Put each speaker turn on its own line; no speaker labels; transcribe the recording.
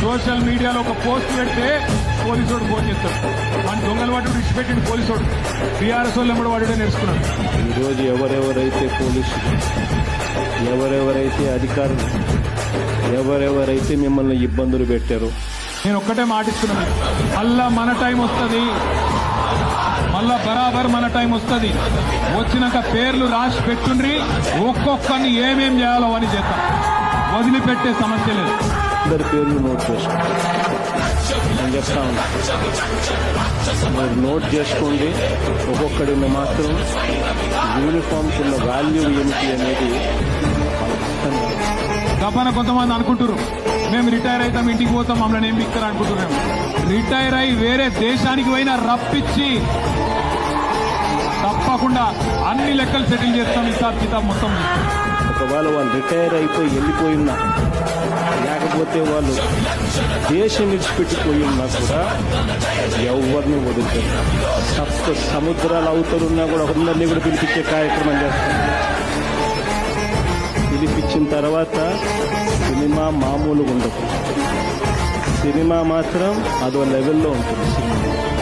Social మీడియాలో ఒక post పెడితే పోలీసోడు ఫోన్ చేస్తాడు. మన దొంగల వాడు విడిచిపెట్టింది పోలీసోడు. టీఆర్ఎస్ వాళ్ళు ఎంబడి వాడే నేర్చుకున్నాడు.
ఈరోజు ఎవరెవరైతే పోలీసులు, ఎవరెవరైతే అధికారులు, ఎవరెవరైతే మిమ్మల్ని ఇబ్బందులు పెట్టారో,
నేను ఒక్కటే మాటిస్తున్నాను, మళ్ళా మన టైం వస్తుంది, మళ్ళా బరాబర్ మన టైం వస్తుంది. వచ్చినాక పేర్లు రాసి పెట్టుండ్రి, ఒక్కొక్కరిని ఏమేం చేయాలో అని చేద్దాం. వదిలిపెట్టే సమస్య లేదు.
అందరి పేర్లు నోట్ చేసుకోండి. నేను చెప్తా ఉన్నా, మీరు నోట్ చేసుకోండి. ఒక్కొక్కడిని మాత్రం యూనిఫామ్స్ ఉన్న వాల్యూ ఏమిటి అనేది
తప్పన కొంతమంది అనుకుంటారు, మేము రిటైర్ అవుతాం, ఇంటికి పోతాం, మమ్మల్ని ఏం బిక్తారు అనుకుంటున్నాము. రిటైర్ అయి వేరే దేశానికి పోయినా రప్పించి తప్పకుండా అన్ని లెక్కలు సెటిల్ చేస్తాం. హిసాబ్ కితాబ్ మొత్తం
ఒకవేళ వాళ్ళు రిటైర్ అయిపోయి వెళ్ళిపోయినా, లేకపోతే వాళ్ళు దేశం విడిచిపెట్టిపోయినా కూడా ఎవరిని వదులుతారు. సముద్రాలు అవుతారున్నా కూడా అందరినీ కూడా పిలిపించే కార్యక్రమం చేస్తారు. పిలిపించిన తర్వాత సినిమా మామూలుగా ఉండదు. సినిమా మాత్రం అదో లెవెల్లో ఉంటుంది. సినిమా